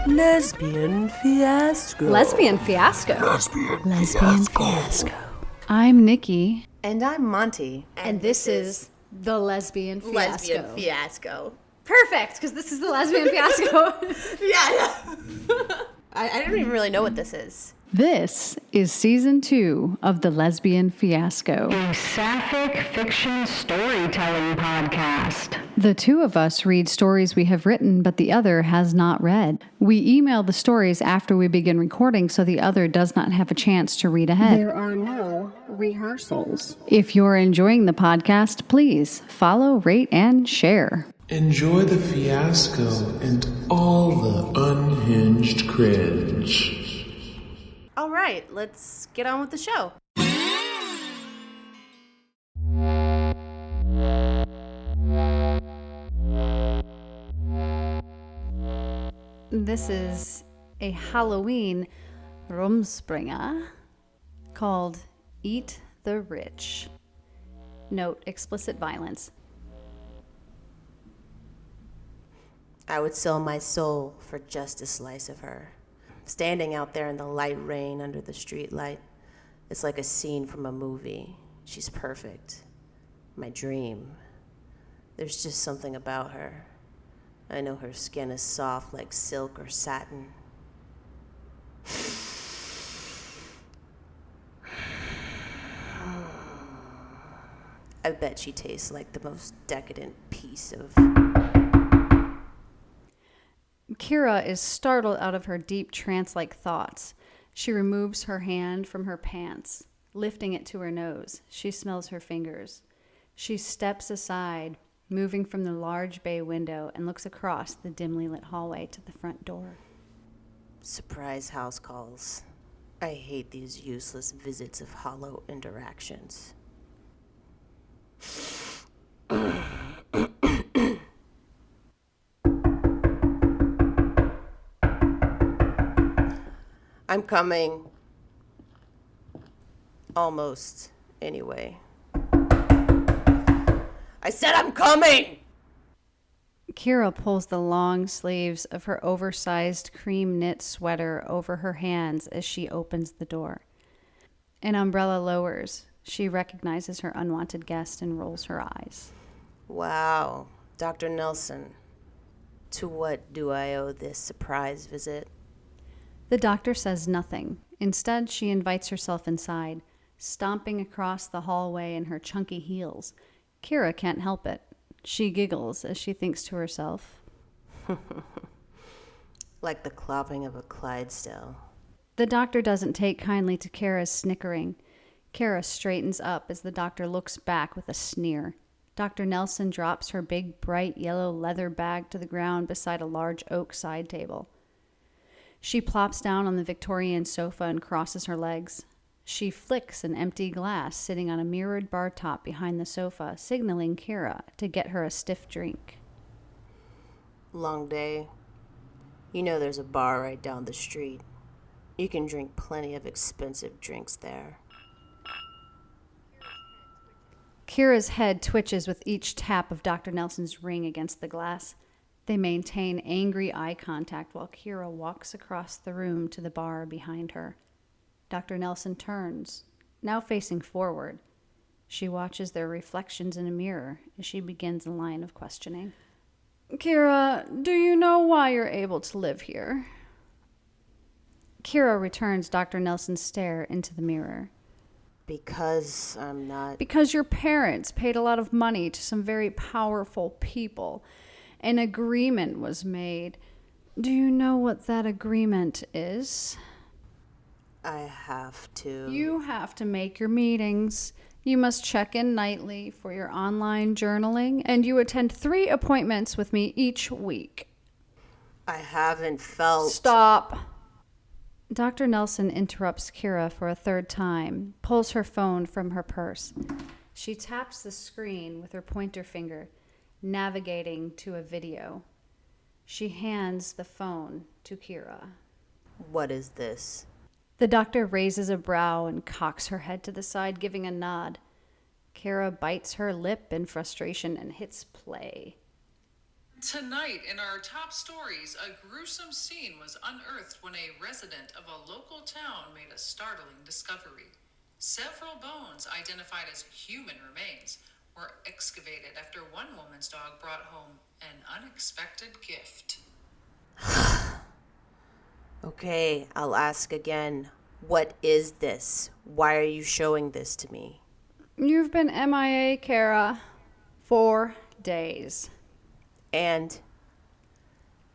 Lesbian fiasco. Lesbian fiasco. Lesbian fiasco. I'm Nikki. And I'm Monty. And this is the Lesbian Fiasco. Lesbian Fiasco. Perfect, because this is the Lesbian Fiasco. Yeah. I don't even really know what this is. This is season 2 of the Lesbian Fiasco, a sapphic fiction storytelling podcast. The two of us read stories we have written, but the other has not read. We email the stories after we begin recording, so the other does not have a chance to read ahead. There are no rehearsals. If you're enjoying the podcast, please follow, rate, and share. Enjoy the fiasco and all the unhinged cringe. All right, let's get on with the show. This is a Halloween Rumspringa called Eat the Rich. Note, explicit violence. I would sell my soul for just a slice of her. Standing out there in the light rain under the street light, it's like a scene from a movie. She's perfect. My dream. There's just something about her. I know her skin is soft like silk or satin. I bet she tastes like the most decadent piece of... Kira is startled out of her deep trance-like thoughts. She removes her hand from her pants, lifting it to her nose. She smells her fingers. She steps aside, moving from the large bay window, and looks across the dimly lit hallway to the front door. Surprise house calls. I hate these useless visits of hollow interactions. I'm coming. Almost, anyway. I said I'm coming! Kira pulls the long sleeves of her oversized cream knit sweater over her hands as she opens the door. An umbrella lowers. She recognizes her unwanted guest and rolls her eyes. Wow, Dr. Nelson. To what do I owe this surprise visit? The doctor says nothing. Instead, she invites herself inside, stomping across the hallway in her chunky heels. Kira can't help it. She giggles as she thinks to herself. Like the clopping of a Clydesdale. The doctor doesn't take kindly to Kira's snickering. Kira straightens up as the doctor looks back with a sneer. Dr. Nelson drops her big, bright yellow leather bag to the ground beside a large oak side table. She plops down on the Victorian sofa and crosses her legs. She flicks an empty glass sitting on a mirrored bar top behind the sofa, signaling Kira to get her a stiff drink. Long day. You know there's a bar right down the street. You can drink plenty of expensive drinks there. Kira's head twitches with each tap of Dr. Nelson's ring against the glass. They maintain angry eye contact while Kira walks across the room to the bar behind her. Dr. Nelson turns, now facing forward. She watches their reflections in a mirror as she begins a line of questioning. Kira, do you know why you're able to live here? Kira returns Dr. Nelson's stare into the mirror. Because I'm not... Because your parents paid a lot of money to some very powerful people. An agreement was made. Do you know what that agreement is? I have to... You have to make your meetings. You must check in nightly for your online journaling, and you attend 3 appointments with me each week. I haven't felt... Stop. Dr. Nelson interrupts Kira for a third time, pulls her phone from her purse. She taps the screen with her pointer finger, navigating to a video. She hands the phone to Kira. What is this? The doctor raises a brow and cocks her head to the side, giving a nod. Kira bites her lip in frustration and hits play. Tonight, in our top stories, a gruesome scene was unearthed when a resident of a local town made a startling discovery. Several bones, identified as human remains, were excavated after one woman's dog brought home an unexpected gift. Okay, I'll ask again. What is this? Why are you showing this to me? You've been MIA, Kara. 4 days. And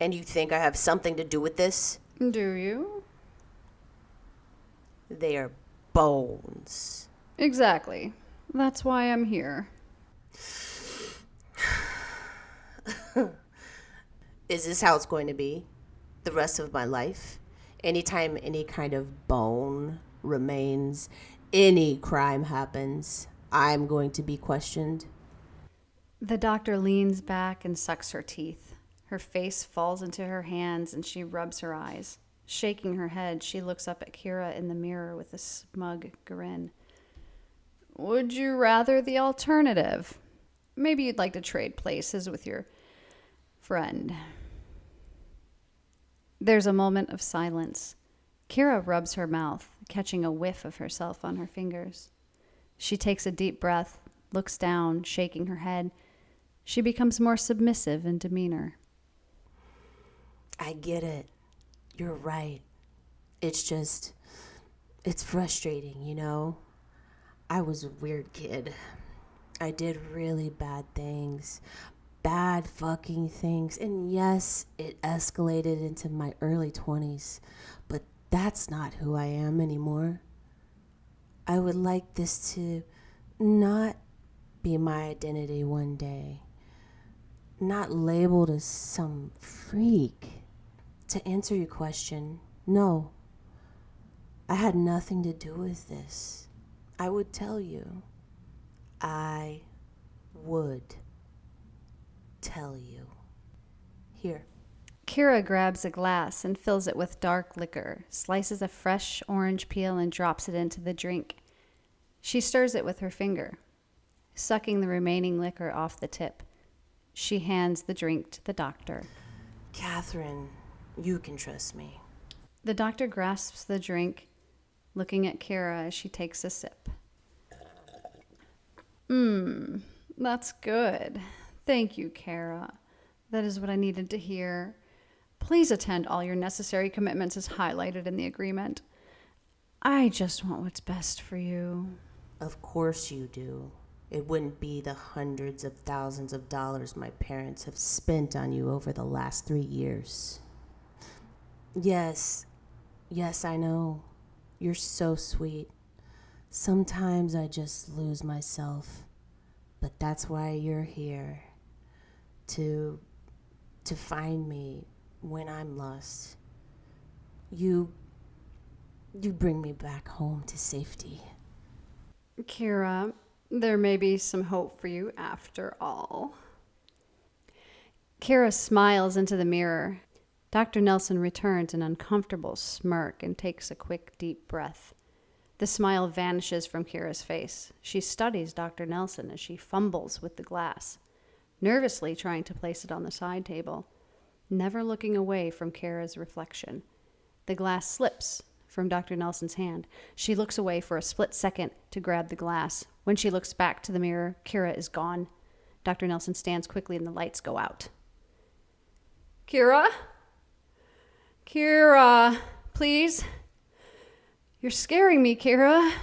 you think I have something to do with this? Do you? They are bones. Exactly. That's why I'm here. Is this how it's going to be? The rest of my life? Anytime any kind of bone remains, any crime happens, I'm going to be questioned? The doctor leans back and sucks her teeth. Her face falls into her hands and she rubs her eyes. Shaking her head, she looks up at Kira in the mirror with a smug grin. Would you rather the alternative? Maybe you'd like to trade places with your friend. There's a moment of silence. Kira rubs her mouth, catching a whiff of herself on her fingers. She takes a deep breath, looks down, shaking her head. She becomes more submissive in demeanor. I get it. You're right. It's frustrating, you know? I was a weird kid. I did really bad things. Bad fucking things. And yes, it escalated into my early 20s. But that's not who I am anymore. I would like this to not be my identity one day. Not labeled as some freak. To answer your question, no. I had nothing to do with this. I would tell you. I would tell you. Here. Kira grabs a glass and fills it with dark liquor, slices a fresh orange peel and drops it into the drink. She stirs it with her finger, sucking the remaining liquor off the tip. She hands the drink to the doctor. Catherine, you can trust me. The doctor grasps the drink, looking at Kira as she takes a sip. That's good. Thank you, Kara. That is what I needed to hear. Please attend all your necessary commitments as highlighted in the agreement. I just want what's best for you. Of course you do. It wouldn't be the hundreds of thousands of dollars my parents have spent on you over the last 3 years. Yes, I know. You're so sweet. Sometimes I just lose myself. But that's why you're here. To find me when I'm lost. You bring me back home to safety. Kira, there may be some hope for you after all. Kira smiles into the mirror. Dr. Nelson returns an uncomfortable smirk and takes a quick, deep breath. The smile vanishes from Kira's face. She studies Dr. Nelson as she fumbles with the glass, nervously trying to place it on the side table, never looking away from Kira's reflection. The glass slips from Dr. Nelson's hand. She looks away for a split second to grab the glass. When she looks back to the mirror, Kira is gone. Dr. Nelson stands quickly and the lights go out. Kira? Kira, please? You're scaring me, Kira.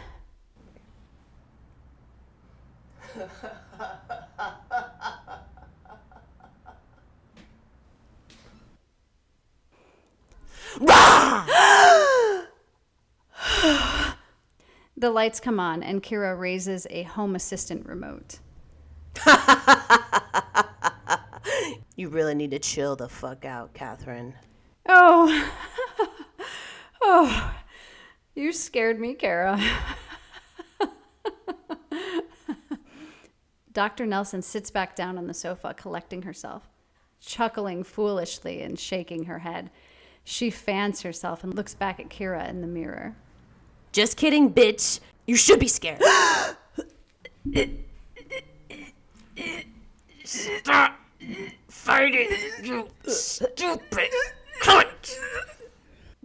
The lights come on and Kira raises a home assistant remote. You really need to chill the fuck out, Catherine. Oh, you scared me, Kara. Dr. Nelson sits back down on the sofa, collecting herself, chuckling foolishly and shaking her head. She fans herself and looks back at Kira in the mirror. Just kidding, bitch. You should be scared. Stop. fighting, you stupid cunt.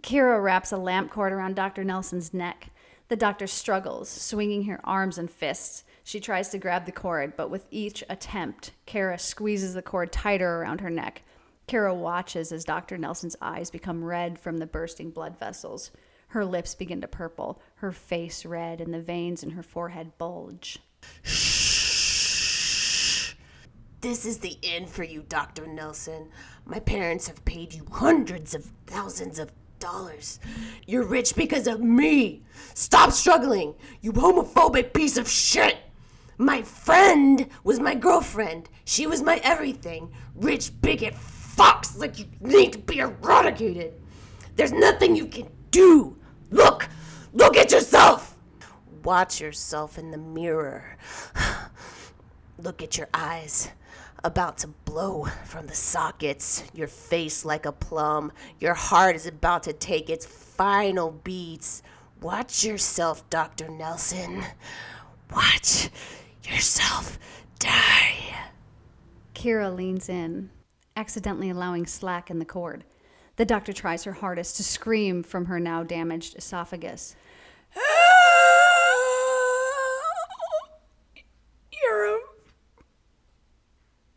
Kira wraps a lamp cord around Dr. Nelson's neck. The doctor struggles, swinging her arms and fists. She tries to grab the cord, but with each attempt, Kara squeezes the cord tighter around her neck. Kara watches as Dr. Nelson's eyes become red from the bursting blood vessels. Her lips begin to purple, her face red, and the veins in her forehead bulge. Shh. This is the end for you, Dr. Nelson. My parents have paid you hundreds of thousands of dollars. You're rich because of me. Stop struggling, you homophobic piece of shit. My friend was my girlfriend. She was my everything. Rich bigot fucks like you need to be eradicated. There's nothing you can do. Look at yourself. Watch yourself in the mirror. Look at your eyes, about to blow from the sockets, your face like a plum. Your heart is about to take its final beats. Watch yourself, Dr. Nelson. Watch yourself die. Kira leans in, accidentally allowing slack in the cord. The doctor tries her hardest to scream from her now damaged esophagus.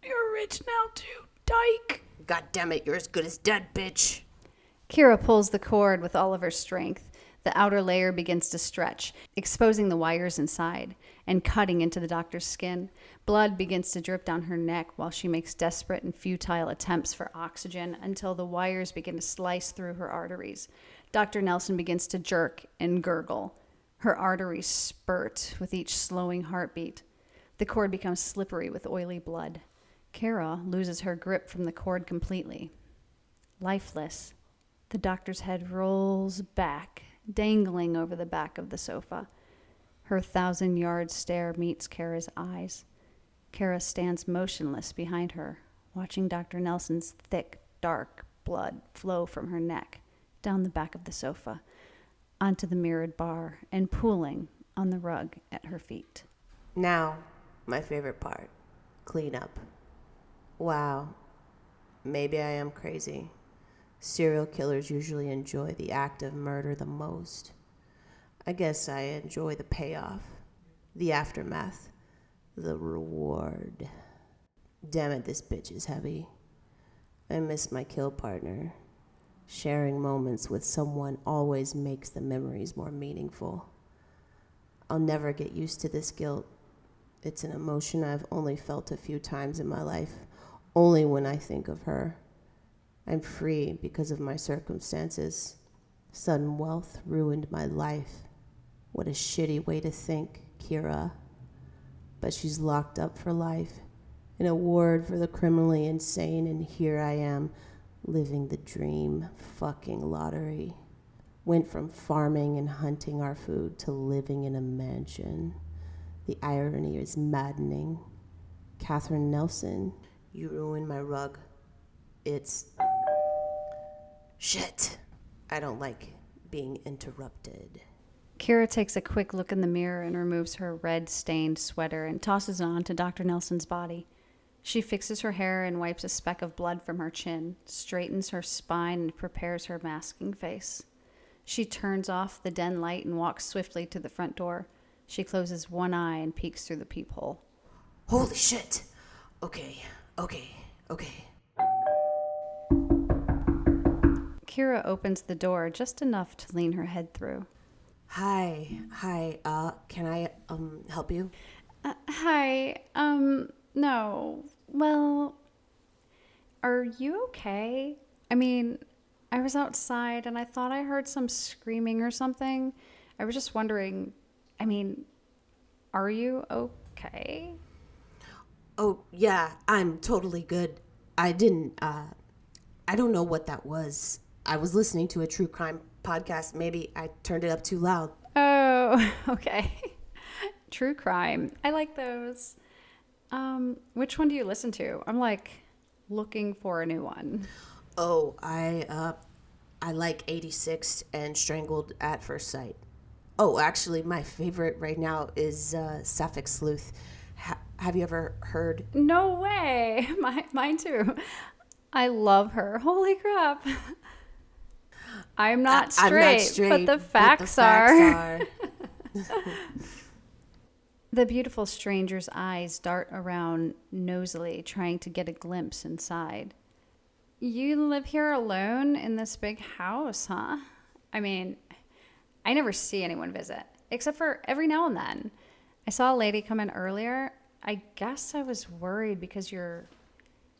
You're rich now too, dyke. God damn it, you're as good as dead, bitch. Kira pulls the cord with all of her strength. The outer layer begins to stretch, exposing the wires inside and cutting into the doctor's skin. Blood begins to drip down her neck while she makes desperate and futile attempts for oxygen until the wires begin to slice through her arteries. Dr. Nelson begins to jerk and gurgle. Her arteries spurt with each slowing heartbeat. The cord becomes slippery with oily blood. Kara loses her grip from the cord completely. Lifeless, the doctor's head rolls back, dangling over the back of the sofa. Her 1,000-yard stare meets Kara's eyes. Kara stands motionless behind her, watching Dr. Nelson's thick, dark blood flow from her neck, down the back of the sofa, onto the mirrored bar, and pooling on the rug at her feet. Now, my favorite part, cleanup. Wow, maybe I am crazy. Serial killers usually enjoy the act of murder the most. I guess I enjoy the payoff, the aftermath, the reward. Damn it, this bitch is heavy. I miss my kill partner. Sharing moments with someone always makes the memories more meaningful. I'll never get used to this guilt. It's an emotion I've only felt a few times in my life, only when I think of her. I'm free because of my circumstances. Sudden wealth ruined my life. What a shitty way to think, Kira. But she's locked up for life, in a ward for the criminally insane, and here I am, living the dream fucking lottery. Went from farming and hunting our food to living in a mansion. The irony is maddening. Catherine Nelson, you ruined my rug. It's... shit. I don't like being interrupted. Kira takes a quick look in the mirror and removes her red-stained sweater and tosses it onto Dr. Nelson's body. She fixes her hair and wipes a speck of blood from her chin, straightens her spine, and prepares her masking face. She turns off the den light and walks swiftly to the front door. She closes one eye and peeks through the peephole. Holy shit! Okay. Kira opens the door just enough to lean her head through. Hi, can I, help you? Hi, no. Well, are you okay? I mean, I was outside and I thought I heard some screaming or something. I was just wondering, are you okay? Oh, yeah, I'm totally good. I don't know what that was. I was listening to a true crime podcast. Maybe I turned it up too loud. Oh, okay. True crime. I like those. Which one do you listen to? I'm looking for a new one. Oh, I like 86 and Strangled at First Sight. Oh, actually, my favorite right now is Sapphic Sleuth. Have you ever heard? No way. Mine too. I love her. Holy crap. I'm not straight, but the facts are. The beautiful stranger's eyes dart around nosily, trying to get a glimpse inside. You live here alone in this big house, huh? I mean, I never see anyone visit, except for every now and then. I saw a lady come in earlier. I guess I was worried because you're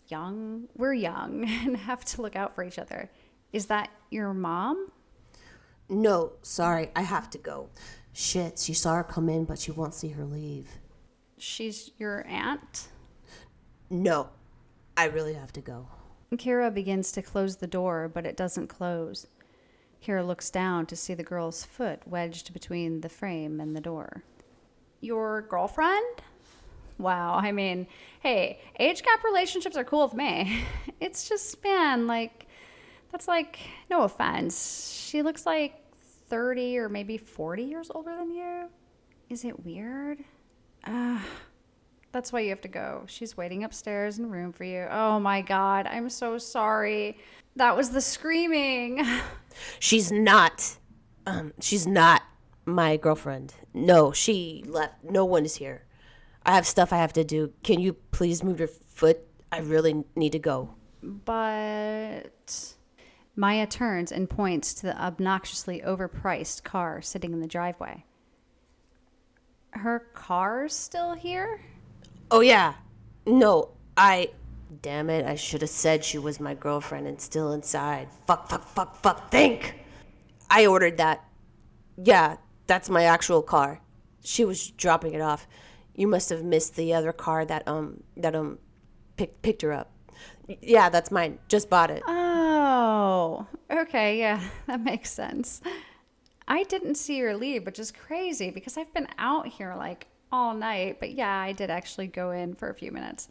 young. We're young and have to look out for each other. Is that your mom? No, sorry, I have to go. Shit, she saw her come in, but she won't see her leave. She's your aunt? No, I really have to go. Kira begins to close the door, but it doesn't close. Kira looks down to see the girl's foot wedged between the frame and the door. Your girlfriend? Wow, I mean, hey, age gap relationships are cool with me. It's just, man, like, that's like, no offense. She looks like 30 or maybe 40 years older than you. Is it weird? That's why you have to go. She's waiting upstairs in the room for you. Oh my God, I'm so sorry. That was the screaming. She's not my girlfriend. No, she left. No one is here. I have stuff I have to do. Can you please move your foot? I really need to go. But Maya turns and points to the obnoxiously overpriced car sitting in the driveway. Her car's still here? Oh, yeah. No, damn it, I should have said she was my girlfriend and still inside. Fuck, think. I ordered that. Yeah, that's my actual car. She was dropping it off. You must have missed the other car that picked her up. Yeah, that's mine. Just bought it. Oh, okay, yeah, that makes sense. I didn't see her leave, which is crazy because I've been out here like all night. But yeah, I did actually go in for a few minutes.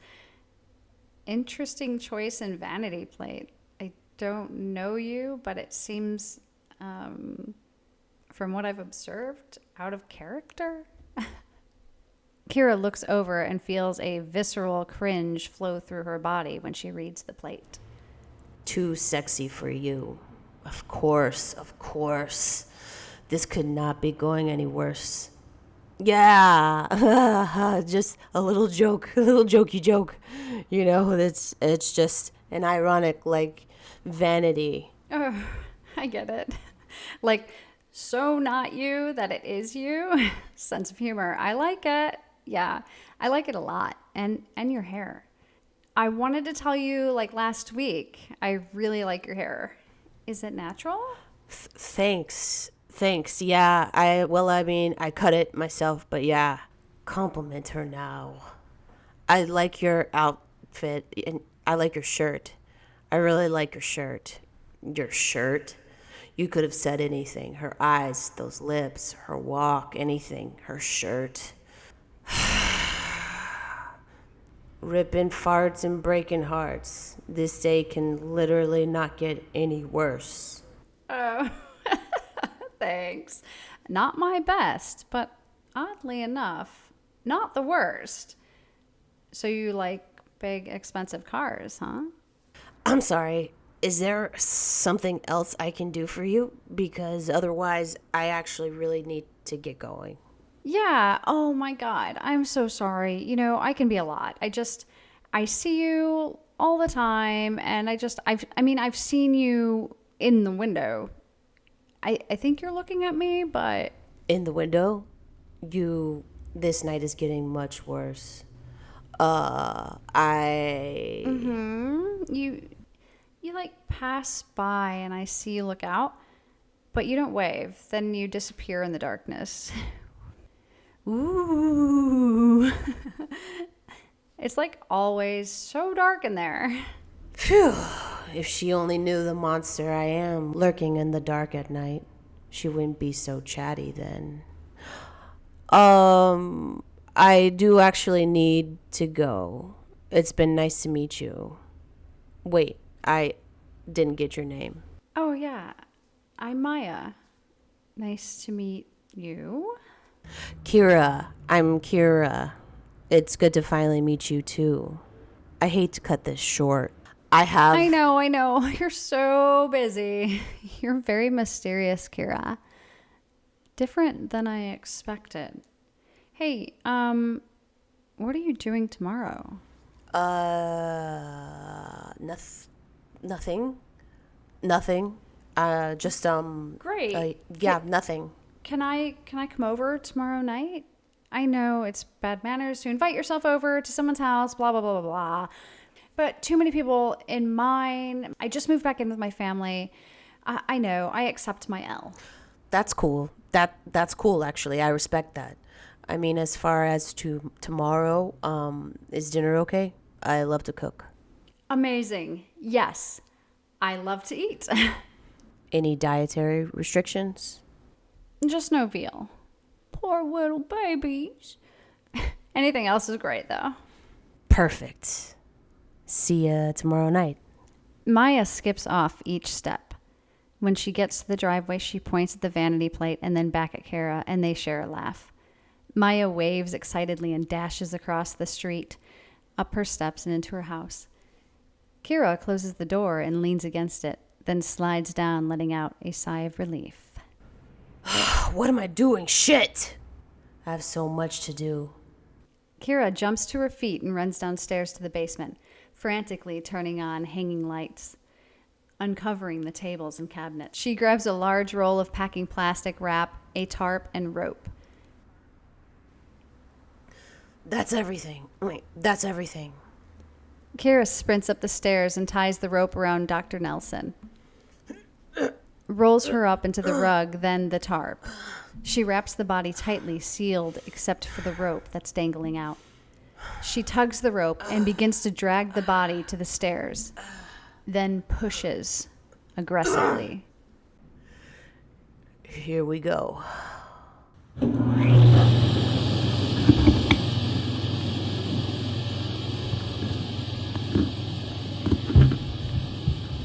Interesting choice in vanity plate. I don't know you, but it seems, from what I've observed, out of character. Kira looks over and feels a visceral cringe flow through her body when she reads the plate. Too sexy for you. Of course. This could not be going any worse. Yeah, just a little jokey joke. You know, it's just an ironic, like, vanity. Oh, I get it. Like, so not you that it is you. Sense of humor. I like it. Yeah, I like it a lot. And your hair. I wanted to tell you, like, last week, I really like your hair. Is it natural? Thanks. Yeah, I cut it myself, but yeah. Compliment her now. I like your outfit, and I like your shirt. I really like your shirt. Your shirt? You could have said anything. Her eyes, those lips, her walk, anything. Her shirt. Ripping farts and breaking hearts. This day can literally not get any worse. Oh, thanks. Not my best, but oddly enough, not the worst. So you like big, expensive cars, huh? I'm sorry. Is there something else I can do for you? Because otherwise, I actually really need to get going. Yeah. Oh my God. I'm so sorry. You know, I can be a lot. I see you all the time. And I've seen you in the window. I think you're looking at me, but. In the window? This night is getting much worse. You like pass by and I see you look out, but you don't wave. Then you disappear in the darkness. Ooh. It's like always so dark in there. Phew. If she only knew the monster I am lurking in the dark at night, she wouldn't be so chatty then. I do actually need to go. It's been nice to meet you. Wait, I didn't get your name. Oh, yeah. I'm Maya. Nice to meet you. Kira. I'm Kira. It's good to finally meet you, too. I hate to cut this short. I know. You're so busy. You're very mysterious, Kira. Different than I expected. Hey, what are you doing tomorrow? Nothing. Just, Great. nothing. Can I come over tomorrow night? I know it's bad manners to invite yourself over to someone's house, blah, blah, blah, blah, blah. But too many people in mine. I just moved back in with my family. I know. I accept my L. That's cool. That's cool, actually. I respect that. I mean, as far as to tomorrow, is dinner okay? I love to cook. Amazing. Yes. I love to eat. Any dietary restrictions? Just no veal. Poor little babies. Anything else is great, though. Perfect. See ya tomorrow night. Maya skips off each step. When she gets to the driveway, she points at the vanity plate and then back at Kara, and they share a laugh. Maya waves excitedly and dashes across the street, up her steps and into her house. Kira closes the door and leans against it, then slides down, letting out a sigh of relief. What am I doing? Shit! I have so much to do. Kira jumps to her feet and runs downstairs to the basement, frantically turning on hanging lights, uncovering the tables and cabinets. She grabs a large roll of packing plastic wrap, a tarp, and rope. That's everything. Wait, that's everything. Kira sprints up the stairs and ties the rope around Dr. Nelson. Rolls her up into the rug, then the tarp. She wraps the body tightly, sealed except for the rope that's dangling out. She tugs the rope and begins to drag the body to the stairs, then pushes aggressively. Here we go.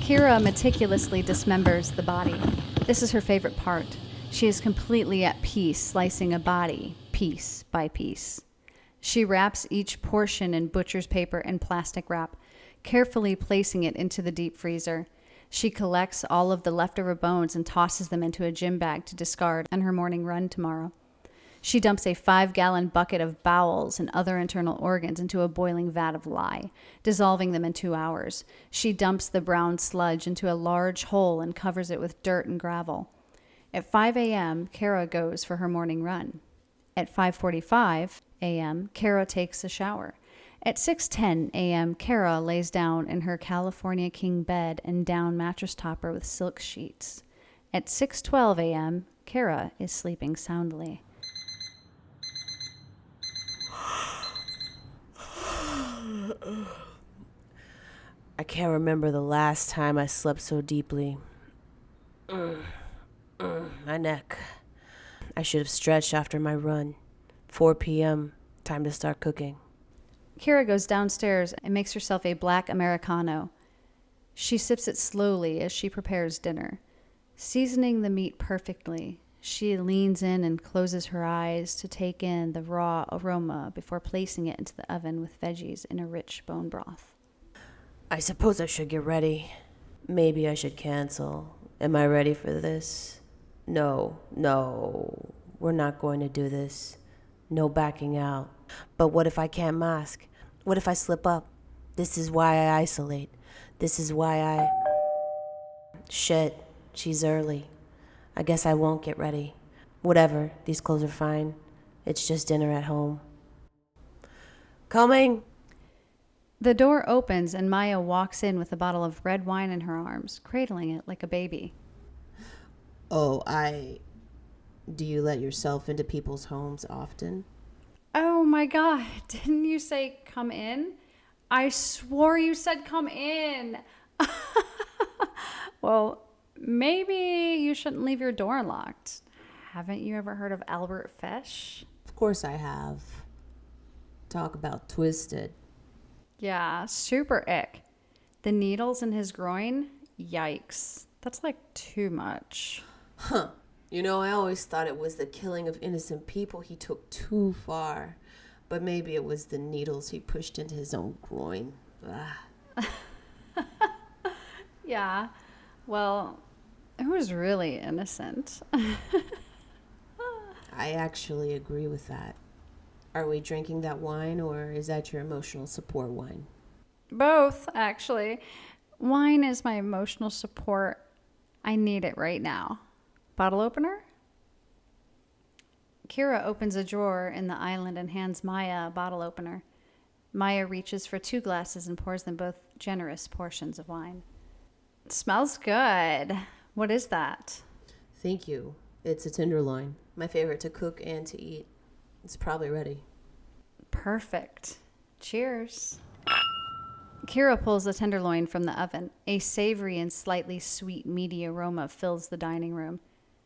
Kira meticulously dismembers the body. This is her favorite part. She is completely at peace slicing a body, piece by piece. She wraps each portion in butcher's paper and plastic wrap, carefully placing it into the deep freezer. She collects all of the leftover bones and tosses them into a gym bag to discard on her morning run tomorrow. She dumps a 5-gallon bucket of bowels and other internal organs into a boiling vat of lye, dissolving them in 2 hours. She dumps the brown sludge into a large hole and covers it with dirt and gravel. At 5 a.m., Kara goes for her morning run. At 5:45 a.m., Kara takes a shower. At 6:10 a.m., Kara lays down in her California king bed and down mattress topper with silk sheets. At 6:12 a.m., Kara is sleeping soundly. I can't remember the last time I slept so deeply. My neck. I should have stretched after my run. 4 p.m. Time to start cooking. Kira goes downstairs and makes herself a black Americano. She sips it slowly as she prepares dinner. Seasoning the meat perfectly, she leans in and closes her eyes to take in the raw aroma before placing it into the oven with veggies in a rich bone broth. I suppose I should get ready. Maybe I should cancel. Am I ready for this? No, we're not going to do this. No backing out. But what if I can't mask? What if I slip up? This is why I isolate. This is why I... Shit, she's early. I guess I won't get ready. Whatever, these clothes are fine. It's just dinner at home. Coming! The door opens and Maya walks in with a bottle of red wine in her arms, cradling it like a baby. Oh, Do you let yourself into people's homes often? Oh my God, didn't you say come in? I swore you said come in. Well, maybe you shouldn't leave your door unlocked. Haven't you ever heard of Albert Fish? Of course I have. Talk about twisted. Yeah, super ick. The needles in his groin? Yikes. That's like too much. Huh. You know, I always thought it was the killing of innocent people he took too far. But maybe it was the needles he pushed into his own groin. Ugh. Yeah, well, it was really innocent. I actually agree with that. Are we drinking that wine, or is that your emotional support wine? Both, actually. Wine is my emotional support. I need it right now. Bottle opener? Kira opens a drawer in the island and hands Maya a bottle opener. Maya reaches for 2 glasses and pours them both generous portions of wine. It smells good. What is that? Thank you. It's a tenderloin. My favorite to cook and to eat. It's probably ready. Perfect. Cheers. Kira pulls the tenderloin from the oven. A savory and slightly sweet, meaty aroma fills the dining room.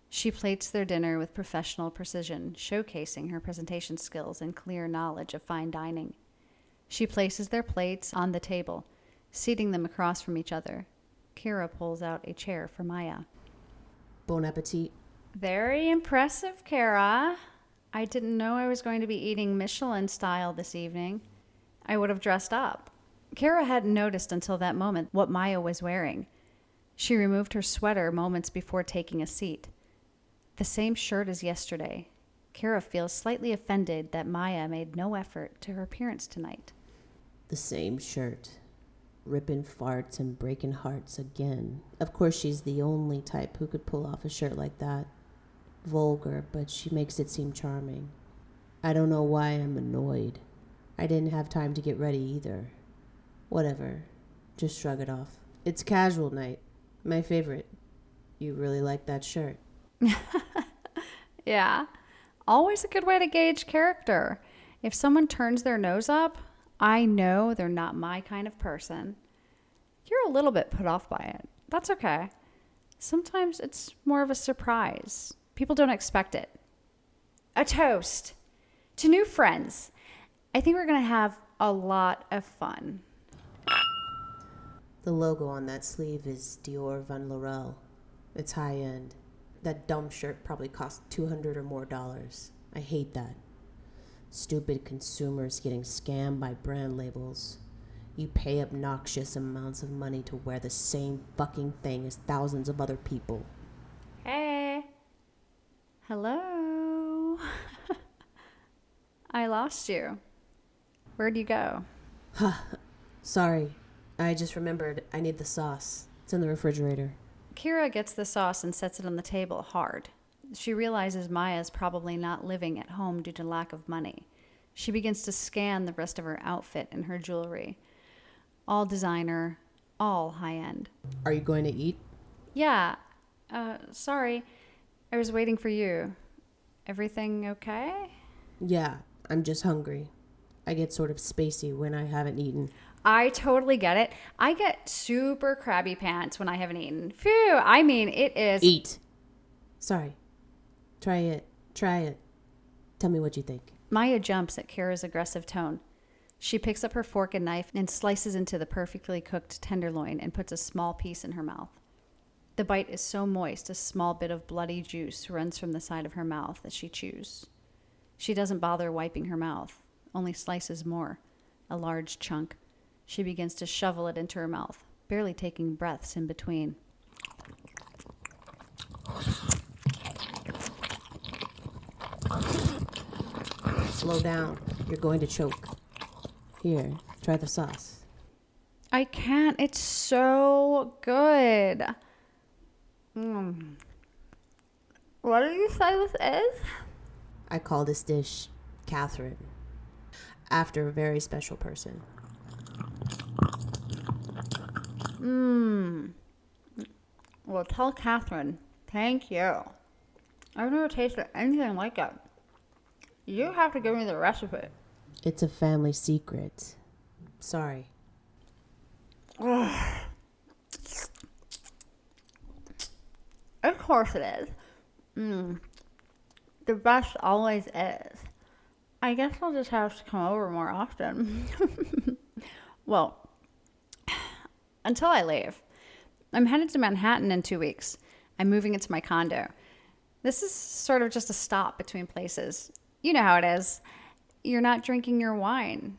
She plates their dinner with professional precision, showcasing her presentation skills and clear knowledge of fine dining. She places their plates on the table, seating them across from each other. Kira pulls out a chair for Maya. Bon appetit. Very impressive, Kira. I didn't know I was going to be eating Michelin style this evening. I would have dressed up. Kira hadn't noticed until that moment what Maya was wearing. She removed her sweater moments before taking a seat. The same shirt as yesterday. Kira feels slightly offended that Maya made no effort to her appearance tonight. The same shirt. Ripping farts and breaking hearts again. Of course, she's the only type who could pull off a shirt like that. Vulgar, but she makes it seem charming. I don't know why I'm annoyed. I didn't have time to get ready either. Whatever. Just shrug it off. It's casual night. My favorite. You really like that shirt. Yeah. Always a good way to gauge character. If someone turns their nose up, I know they're not my kind of person. You're a little bit put off by it. That's okay. Sometimes it's more of a surprise. People don't expect it. A toast to new friends. I think we're going to have a lot of fun. The logo on that sleeve is Dior Van Laurel. It's high end. That dumb shirt probably cost $200 or more. I hate that. Stupid consumers getting scammed by brand labels. You pay obnoxious amounts of money to wear the same fucking thing as thousands of other people. Hey. Hello. I lost you. Where'd you go? Sorry. I just remembered I need the sauce. It's in the refrigerator. Kira gets the sauce and sets it on the table hard. She realizes Maya's probably not living at home due to lack of money. She begins to scan the rest of her outfit and her jewelry. All designer, all high-end. Are you going to eat? Yeah. Sorry. I was waiting for you. Everything okay? Yeah, I'm just hungry. I get sort of spacey when I haven't eaten. I totally get it. I get super crabby pants when I haven't eaten. Phew, I mean, it is... Eat. Sorry. Try it. Tell me what you think. Maya jumps at Kira's aggressive tone. She picks up her fork and knife and slices into the perfectly cooked tenderloin and puts a small piece in her mouth. The bite is so moist, a small bit of bloody juice runs from the side of her mouth as she chews. She doesn't bother wiping her mouth, only slices more, a large chunk. She begins to shovel it into her mouth, barely taking breaths in between. Slow down. You're going to choke. Here, try the sauce. I can't. It's so good. What did you say this is? I call this dish Catherine, after a very special person. Well, tell Catherine. Thank you. I've never tasted anything like it. You have to give me the recipe. It's a family secret. Sorry. Of course it is. The best always is. I guess I'll just have to come over more often. Well, until I leave. I'm headed to Manhattan in 2 weeks. I'm moving into my condo. This is sort of just a stop between places. You know how it is. You're not drinking your wine.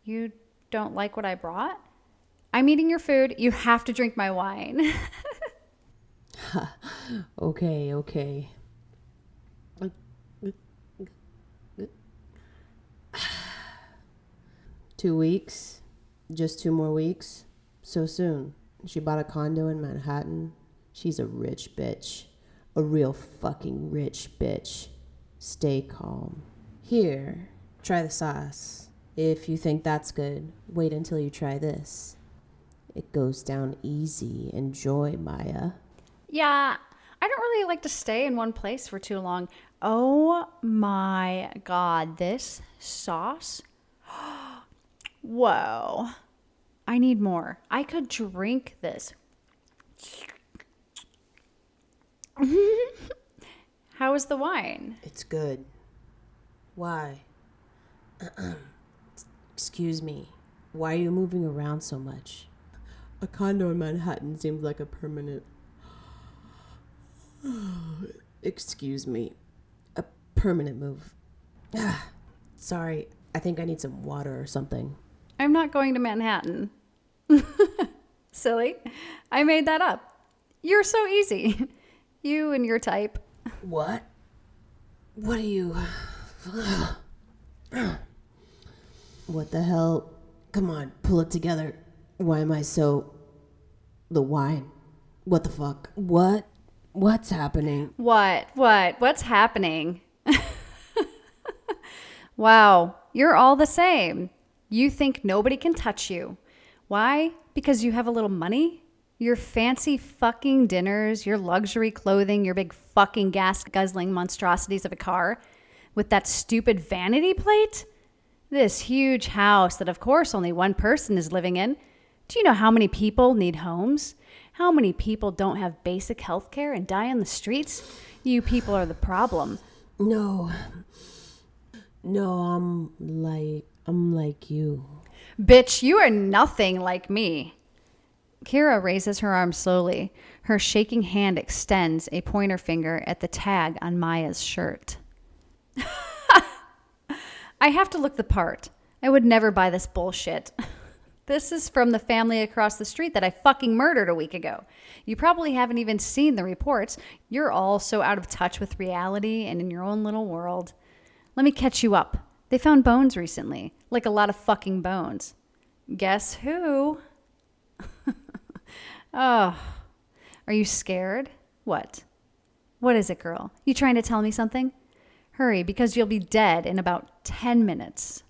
You don't like what I brought? I'm eating your food. You have to drink my wine. Okay. 2 weeks? Just 2 more weeks? So soon. She bought a condo in Manhattan. She's a rich bitch. A real fucking rich bitch. Stay calm. Here, try the sauce. If you think that's good, wait until you try this. It goes down easy. Enjoy, Maya. Yeah, I don't really like to stay in one place for too long. Oh my God, this sauce. Whoa. I need more. I could drink this. How is the wine? It's good. Why? Excuse me. Why are you moving around so much? A condo in Manhattan seems like a permanent... Excuse me. A permanent move. Sorry, I think I need some water or something. I'm not going to Manhattan. Silly. I made that up. You're so easy. You and your type. What? What are you... What the hell? Come on, pull it together. Why am I so... The wine. What the fuck? What's happening? What's happening? Wow, you're all the same. You think nobody can touch you. Why? Because you have a little money? Your fancy fucking dinners, your luxury clothing, your big fucking gas-guzzling monstrosities of a car with that stupid vanity plate? This huge house that of course only one person is living in. Do you know how many people need homes? How many people don't have basic health care and die on the streets? You people are the problem. No, I'm like you. Bitch, you are nothing like me. Kira raises her arm slowly. Her shaking hand extends a pointer finger at the tag on Maya's shirt. I have to look the part. I would never buy this bullshit. This is from the family across the street that I fucking murdered a week ago. You probably haven't even seen the reports. You're all so out of touch with reality and in your own little world. Let me catch you up. They found bones recently. Like a lot of fucking bones. Guess who? Oh. Are you scared? What? What is it, girl? You trying to tell me something? Hurry, because you'll be dead in about 10 minutes.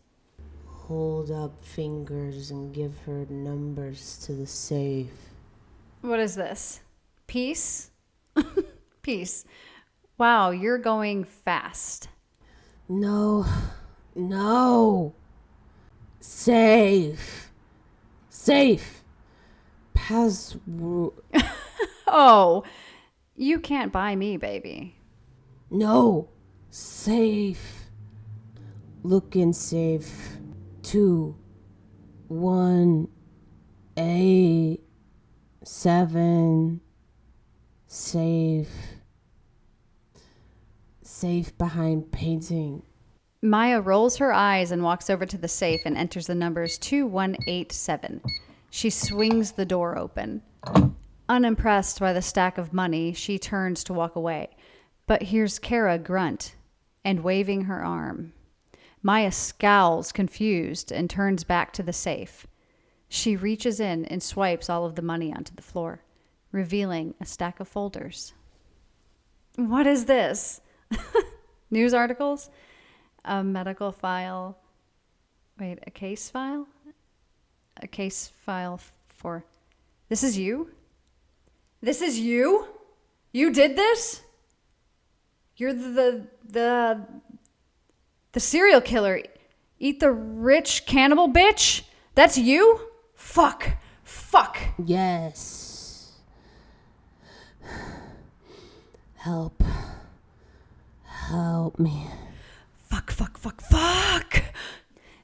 Hold up fingers and give her numbers to the safe. What is this? Peace? Peace. Wow, you're going fast. No. Safe. Password. Oh, you can't buy me, baby. No. Safe. Looking safe. 2, 1, 8, 7. Safe. Safe behind painting. Maya rolls her eyes and walks over to the safe and enters the numbers 2187. She swings the door open. Unimpressed by the stack of money, she turns to walk away, but hears Kara grunt and waving her arm. Maya scowls, confused, and turns back to the safe. She reaches in and swipes all of the money onto the floor, revealing a stack of folders. What is this? News articles? A medical file. Wait, a case file? A case file for... This is you? This is you? You did this? You're the serial killer. Eat the rich cannibal bitch? That's you? Fuck. Yes. Help me. Fuck.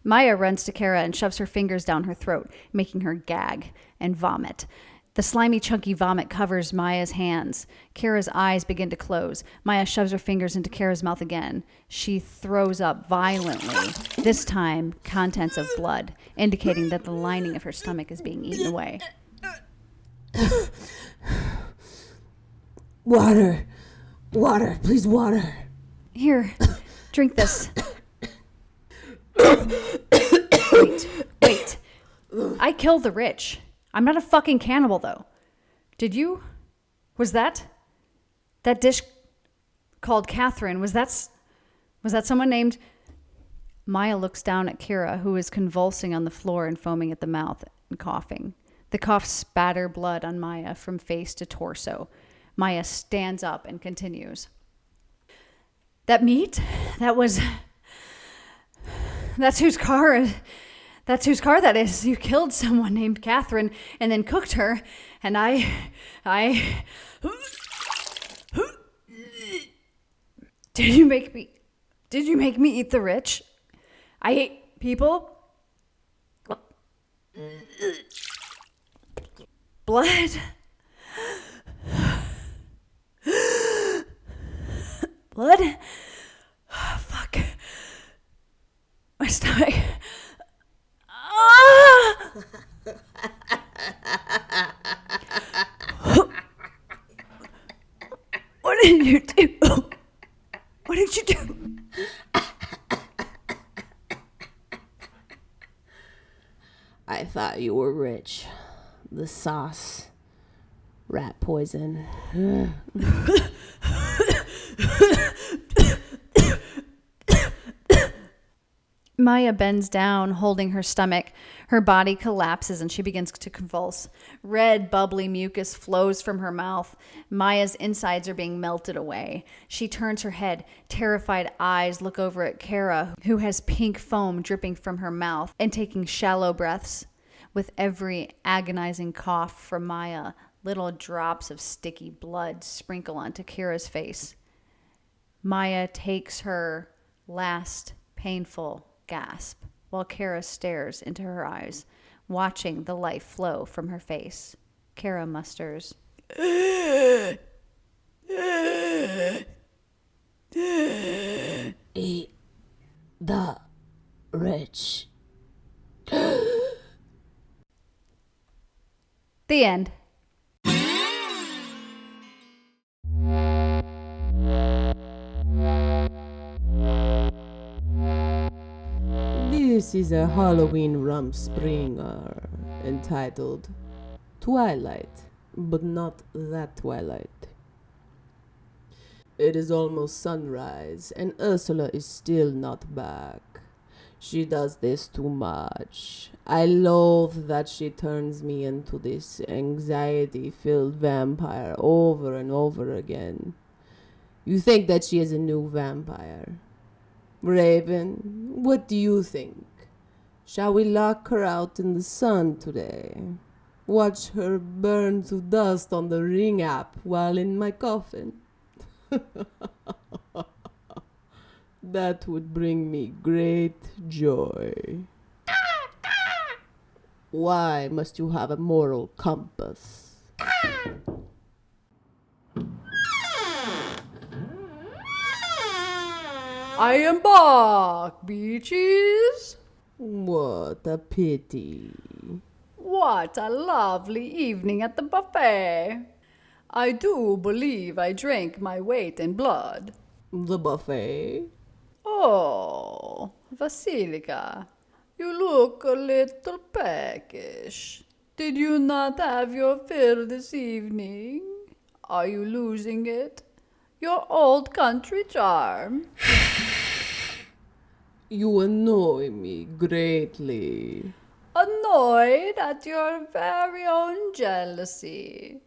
Maya runs to Kara and shoves her fingers down her throat, making her gag and vomit. The slimy, chunky vomit covers Maya's hands. Kara's eyes begin to close. Maya shoves her fingers into Kara's mouth again. She throws up violently, this time contents of blood, indicating that the lining of her stomach is being eaten away. Water, please, water. Here, drink this. Wait. I killed the rich. I'm not a fucking cannibal, though. Did you? Was that dish called Catherine? Was that someone named? Maya looks down at Kira, who is convulsing on the floor and foaming at the mouth and coughing. The cough spatter blood on Maya from face to torso. Maya stands up and continues. That meat? That's whose car that is. You killed someone named Catherine and then cooked her, and I Did you make me eat the rich? I hate people. Blood. Blood? Fuck. My stomach. What did you do? What did you do? I thought you were rich. The sauce. Rat poison. Maya bends down, holding her stomach. Her body collapses and she begins to convulse. Red, bubbly mucus flows from her mouth. Maya's insides are being melted away. She turns her head. Terrified eyes look over at Kara, who has pink foam dripping from her mouth and taking shallow breaths. With every agonizing cough from Maya, little drops of sticky blood sprinkle onto Kira's face. Maya takes her last painful gasp while Kara stares into her eyes, watching the life flow from her face. Kara musters. Eat the rich. The end. This is a Halloween Rumspringa entitled Twilight, but not that Twilight. It is almost sunrise, and Ursula is still not back. She does this too much. I loathe that she turns me into this anxiety-filled vampire over and over again. You think that she is a new vampire? Raven, what do you think? Shall we lock her out in the sun today? Watch her burn to dust on the Ring app while in my coffin? That would bring me great joy. Why must you have a moral compass? I am back, beaches. What a pity. What a lovely evening at the buffet. I do believe I drank my weight in blood. The buffet? Oh, Vasilika, you look a little peckish. Did you not have your fill this evening? Are you losing it? Your old country charm? You annoy me greatly. Annoyed at your very own jealousy.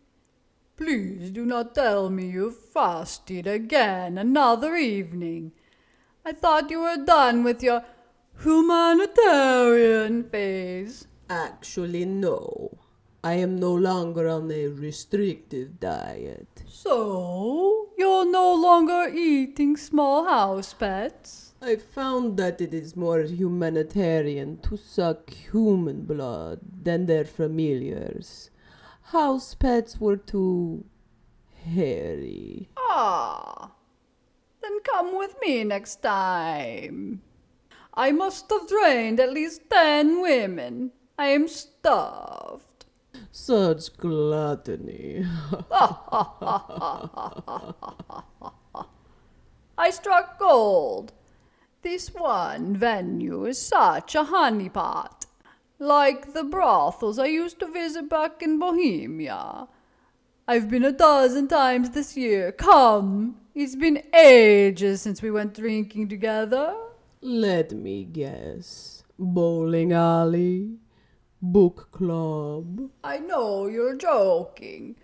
Please do not tell me you fasted again another evening. I thought you were done with your humanitarian phase. Actually, no. I am no longer on a restrictive diet. So, you're no longer eating small house pets? I found that it is more humanitarian to suck human blood than their familiars. House pets were too hairy. Ah, then come with me next time. I must have drained at least 10 women. I am starved. Such gluttony. I struck gold. This one venue is such a honeypot. Like the brothels I used to visit back in Bohemia. I've been a dozen times this year. Come, it's been ages since we went drinking together. Let me guess. Bowling alley? Book club? I know you're joking.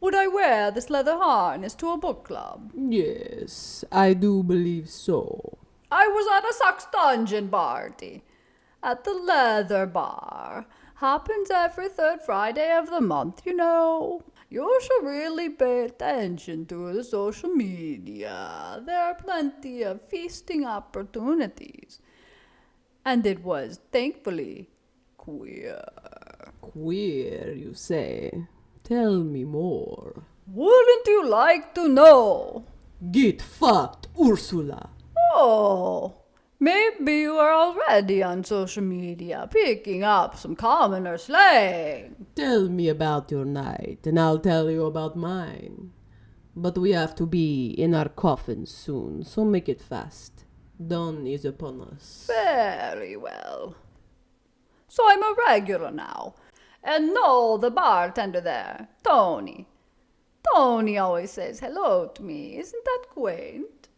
Would I wear this leather harness to a book club? Yes, I do believe so. I was at a Sax Dungeon party. At the Leather Bar. Happens every third Friday of the month, you know. You should really pay attention to the social media. There are plenty of feasting opportunities. And it was, thankfully, queer. Queer, you say? Tell me more. Wouldn't you like to know? Get fucked, Ursula. Oh, maybe you are already on social media, picking up some commoner slang. Tell me about your night, and I'll tell you about mine. But we have to be in our coffins soon, so make it fast. Dawn is upon us. Very well. So I'm a regular now. And know the bartender there, Tony. Tony always says hello to me. Isn't that quaint?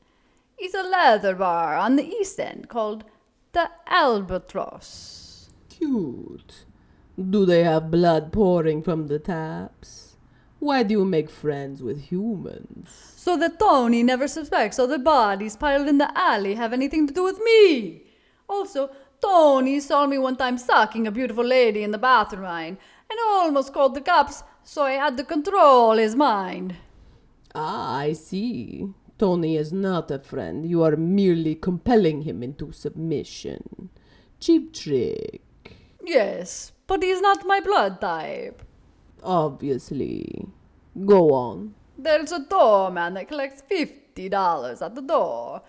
It's a leather bar on the East End called the Albatross. Cute. Do they have blood pouring from the taps? Why do you make friends with humans? So that Tony never suspects other bodies piled in the alley have anything to do with me. Also, Tony saw me one time sucking a beautiful lady in the bathroom line and almost called the cops, so I had to control his mind. Ah, I see. Tony is not a friend. You are merely compelling him into submission. Cheap trick. Yes, but he's not my blood type. Obviously. Go on. There's a doorman that collects $50 at the door.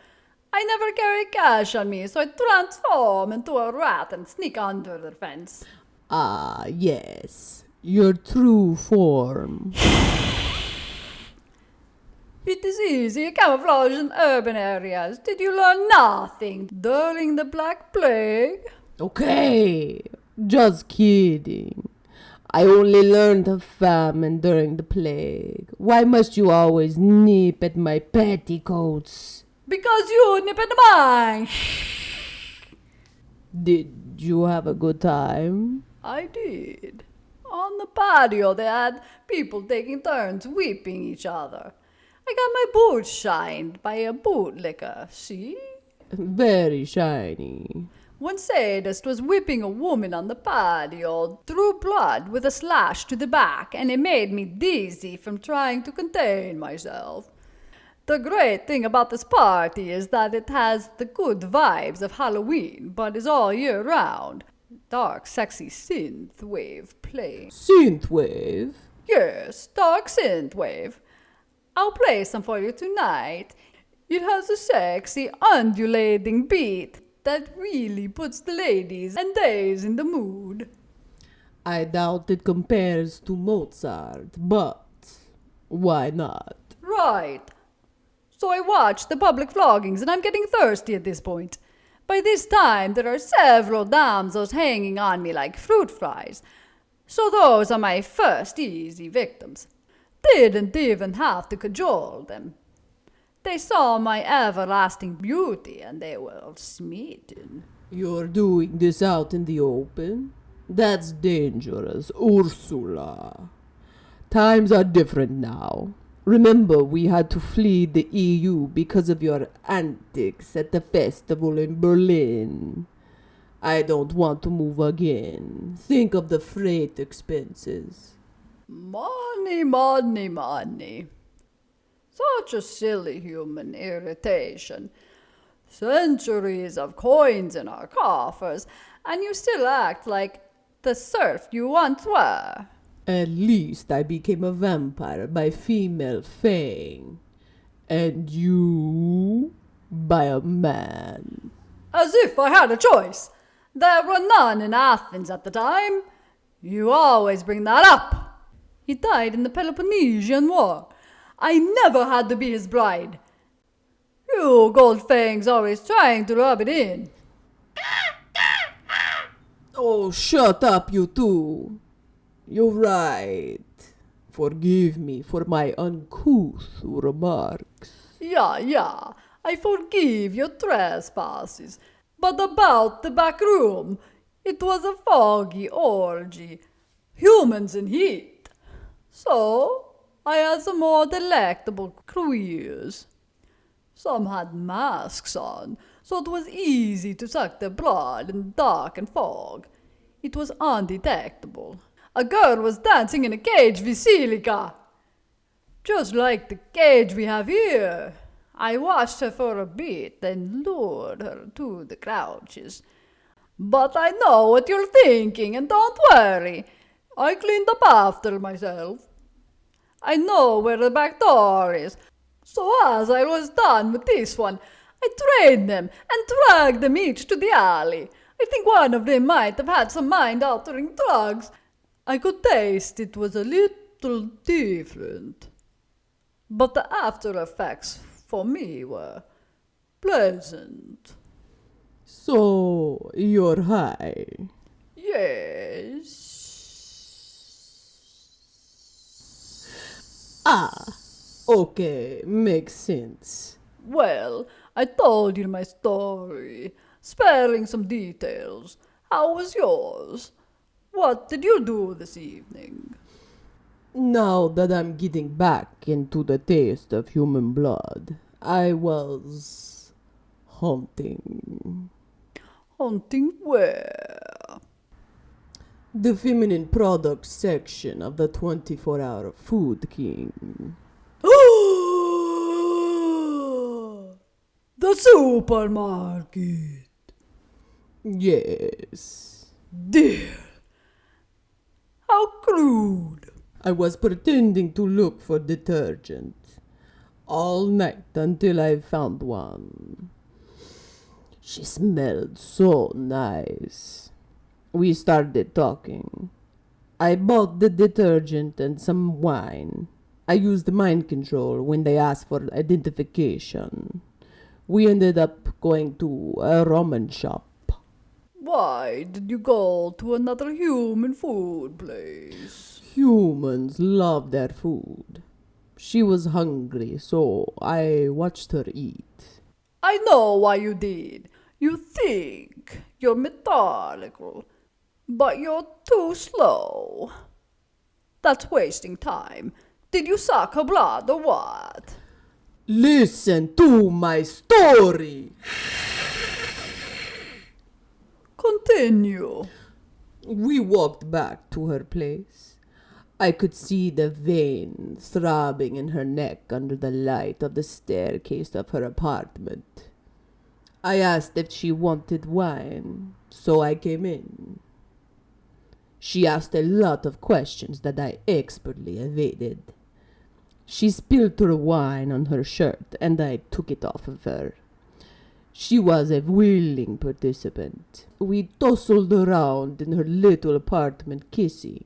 I never carry cash on me, so I transform into a rat and sneak under the fence. Ah, yes. Your true form. It is easy camouflage in urban areas. Did you learn nothing during the Black Plague? Okay. Just kidding. I only learned of famine during the plague. Why must you always nip at my petticoats? Because you nip at mine. Did you have a good time? I did. On the patio, they had people taking turns whipping each other. I got my boots shined by a bootlicker, see? Very shiny. One sadist was whipping a woman on the patio, drew blood with a slash to the back, and it made me dizzy from trying to contain myself. The great thing about this party is that it has the good vibes of Halloween, but is all year round. Dark, sexy synthwave playing. Synthwave? Yes, dark synthwave. I'll play some for you tonight. It has a sexy, undulating beat that really puts the ladies and days in the mood. I doubt it compares to Mozart, but why not? Right. So I watched the public floggings and I'm getting thirsty at this point. By this time, there are several damsels hanging on me like fruit flies. So those are my first easy victims. Didn't even have to cajole them. They saw my everlasting beauty and they were smitten. You're doing this out in the open? That's dangerous, Ursula. Times are different now. Remember, we had to flee the EU because of your antics at the festival in Berlin. I don't want to move again. Think of the freight expenses. Money, money, money. Such a silly human irritation. Centuries of coins in our coffers, and you still act like the serf you once were. At least I became a vampire by female fang. And you by a man. As if I had a choice. There were none in Athens at the time. You always bring that up. He died in the Peloponnesian War. I never had to be his bride. You Goldfangs always trying to rub it in. Oh, shut up, you two. You're right. Forgive me for my uncouth remarks. Yeah, I forgive your trespasses. But about the back room, it was a foggy orgy. Humans in heat. So, I had some more delectable queers. Some had masks on, so it was easy to suck their blood in the dark and fog. It was undetectable. A girl was dancing in a cage, Vasilica. Just like the cage we have here. I watched her for a bit, then lured her to the couches. But I know what you're thinking, and don't worry. I cleaned up after myself. I know where the back door is. So as I was done with this one, I trained them and dragged them each to the alley. I think one of them might have had some mind-altering drugs. I could taste it was a little different. But the after effects for me were pleasant. So, you're high. Yes. Ah, okay, makes sense. Well, I told you my story, sparing some details. How was yours? What did you do this evening? Now that I'm getting back into the taste of human blood, I was hunting. Hunting where? The feminine products section of the 24-hour Food King. The supermarket. Yes. Dear. How crude. I was pretending to look for detergent all night until I found one. She smelled so nice. We started talking. I bought the detergent and some wine. I used mind control when they asked for identification. We ended up going to a ramen shop. Why did you go to another human food place? Humans love their food. She was hungry, so I watched her eat. I know why you did. You think you're methodical, but you're too slow. That's wasting time. Did you suck her blood or what? Listen to my story. Continue. We walked back to her place. I could see the vein throbbing in her neck under the light of the staircase of her apartment. I asked if she wanted wine, so I came in. She asked a lot of questions that I expertly evaded. She spilled her wine on her shirt, and I took it off of her. She was a willing participant. We tussled around in her little apartment kissing.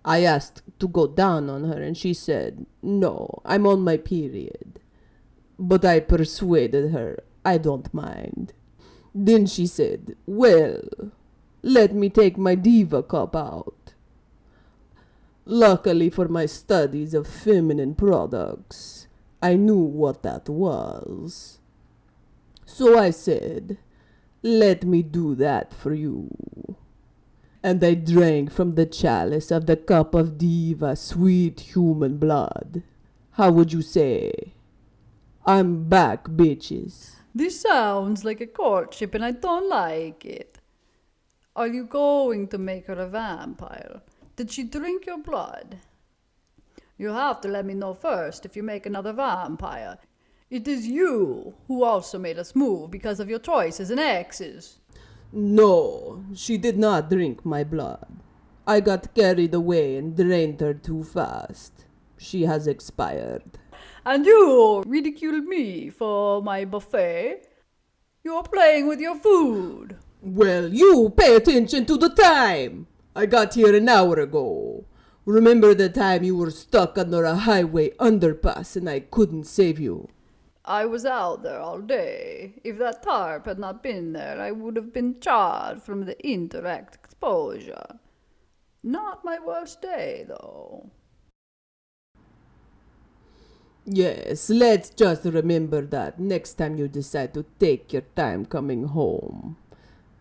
I asked to go down on her, and she said, "No, I'm on my period." But I persuaded her I don't mind. Then she said, "Well, let me take my diva cup out." Luckily for my studies of feminine products, I knew what that was. So I said, "Let me do that for you." And I drank from the chalice of the cup of diva sweet human blood. How would you say? I'm back, bitches. This sounds like a courtship and I don't like it. Are you going to make her a vampire? Did she drink your blood? You have to let me know first if you make another vampire. It is you who also made us move because of your choices and exes. No, she did not drink my blood. I got carried away and drained her too fast. She has expired. And you ridicule me for my buffet? You're playing with your food. Well, you pay attention to the time. I got here an hour ago. Remember the time you were stuck under a highway underpass and I couldn't save you? I was out there all day. If that tarp had not been there, I would have been charred from the indirect exposure. Not my worst day, though. Yes, let's just remember that next time you decide to take your time coming home.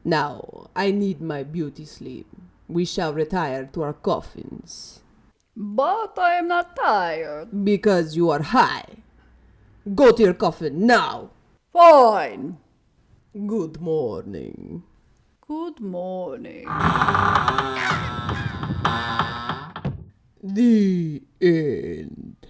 Now, I need my beauty sleep. We shall retire to our coffins. But I am not tired. Because you are high. Go to your coffin now. Fine. Good morning. Good morning. The end.